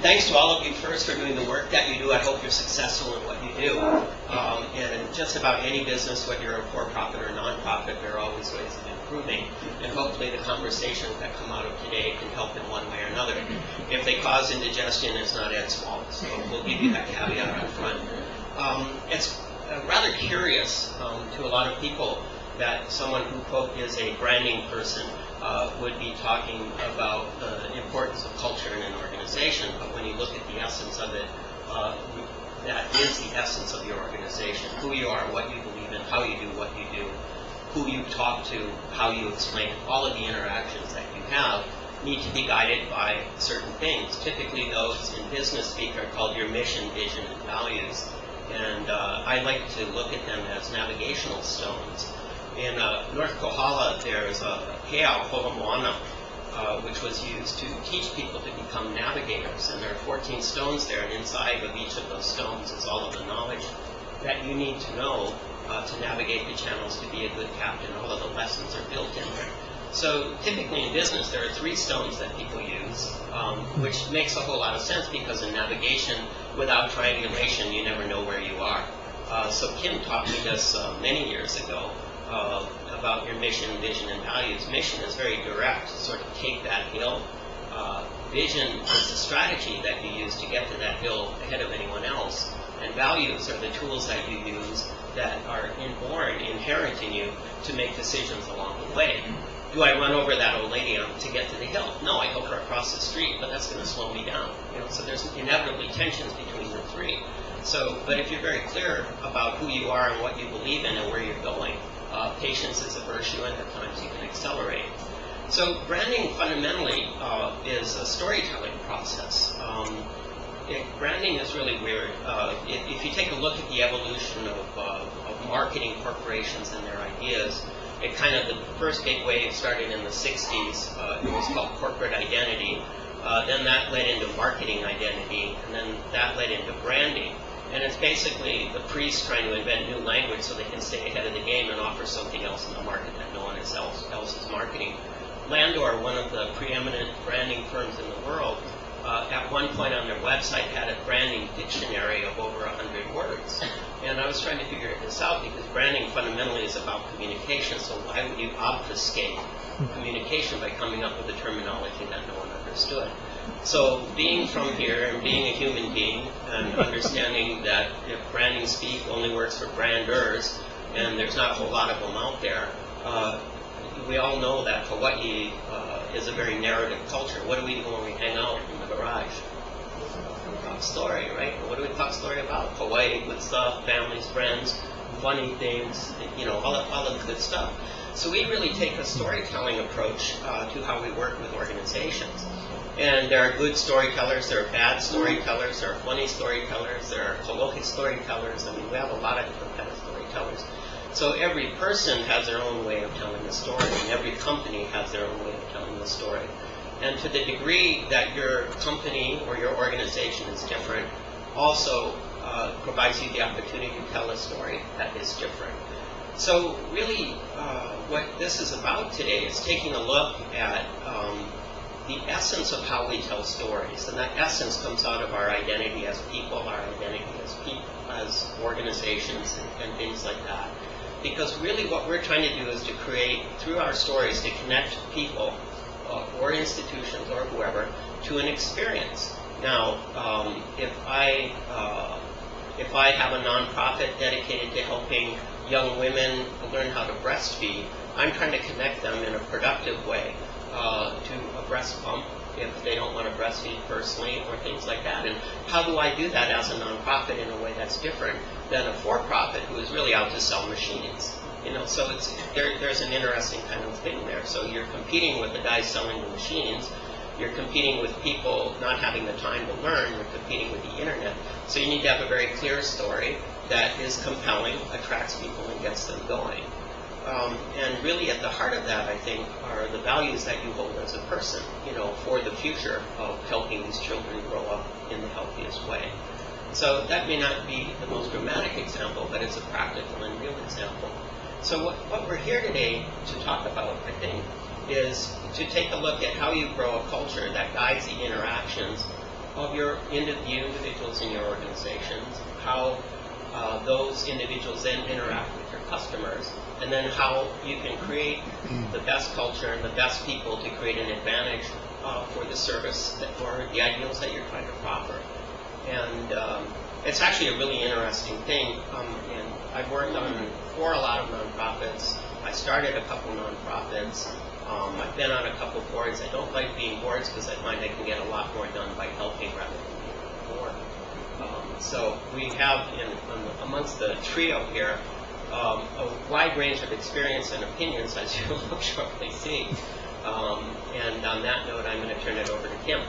Thanks to all of you first for doing the work that you do. I hope you're successful in what you do. And just about any business, whether you're a for-profit or non-profit, there are always ways of improving. And hopefully the conversations that come out of today can help in one way or another. If they cause indigestion, it's not Ed's fault. So we'll give you that caveat up front. It's rather curious to a lot of people that someone who, quote, is a branding person would be talking about the importance of culture in an organization, but when you look at the essence of it, that is the essence of your organization. Who you are, what you believe in, how you do what you do, who you talk to, how you explain, all of the interactions that you have need to be guided by certain things. Typically those in business speak are called your mission, vision, and values. And I like to look at them as navigational stones. In North Kohala, there's a heiau, Holomoana, which was used to teach people to become navigators. And there are 14 stones there, and inside of each of those stones is all of the knowledge that you need to know to navigate the channels to be a good captain. All of the lessons are built in there. So typically in business, there are 3 stones that people use, which makes a whole lot of sense because in navigation, without triangulation, you never know where you are. So Kim taught me this many years ago. About your mission, vision, and values. Mission is very direct, sort of take that hill. Vision is the strategy that you use to get to that hill ahead of anyone else. And values are the tools that you use that are inherent in you to make decisions along the way. Do I run over that old lady to get to the hill? No, I help her across the street, but that's going to slow me down. So there's inevitably tensions between the 3. So, but if you're very clear about who you are and what you believe in and where you're going, patience is a virtue, and at times you can accelerate. So branding fundamentally is a storytelling process. Branding is really weird. If you take a look at the evolution of marketing corporations and their ideas, it kind of, the first big wave started in the 60s. It was called corporate identity. Then that led into marketing identity, and then that led into branding. And it's basically the priests trying to invent new language so they can stay ahead of the game and offer something else in the market that no one else is marketing. Landor, one of the preeminent branding firms in the world, at one point on their website had a branding dictionary of over 100 words. And I was trying to figure this out because branding fundamentally is about communication, so why would you obfuscate communication by coming up with a terminology that no one understood? So being from here and being a human being and understanding that if branding speak only works for branders and there's not a whole lot of them out there, we all know that Hawaii is a very narrative culture. What do we do when we hang out in the garage? We talk story, right? What do we talk story about? Hawaii, good stuff, families, friends, funny things, all of the good stuff. So we really take a storytelling approach to how we work with organizations. And there are good storytellers, there are bad storytellers, there are funny storytellers, there are kolohe storytellers. I mean, we have a lot of different kinds of storytellers. So every person has their own way of telling the story, and every company has their own way of telling the story. And to the degree that your company or your organization is different, also provides you the opportunity to tell a story that is different. So really, what this is about today is taking a look at the essence of how we tell stories, and that essence comes out of our identity as people, our identity as organizations, and things like that. Because really what we're trying to do is to create, through our stories, to connect people or institutions or whoever to an experience. Now, if I have a nonprofit dedicated to helping young women learn how to breastfeed, I'm trying to connect them in a productive way to a breast pump if they don't want to breastfeed personally or things like that. And how do I do that as a nonprofit in a way that's different than a for-profit who is really out to sell machines? So there's an interesting kind of thing there. So you're competing with the guys selling the machines. You're competing with people not having the time to learn. You're competing with the internet. So you need to have a very clear story that is compelling, attracts people, and gets them going. And really at the heart of that, I think, are the values that you hold as a person, for the future of helping these children grow up in the healthiest way. So that may not be the most dramatic example, but it's a practical and real example. So what we're here today to talk about, I think, is to take a look at how you grow a culture that guides the interactions of the individuals in your organizations, how those individuals then interact with your customers, and then how you can create the best culture and the best people to create an advantage for the service or the ideals that you're trying to proffer. And it's actually a really interesting thing. And I've worked for a lot of nonprofits. I started a couple nonprofits. I've been on a couple boards. I don't like being boards because I find I can get a lot more done by helping rather than being on the board. So we have amongst the trio here a wide range of experience and opinions, as you will shortly see. And on that note, I'm going to turn it over to Kim.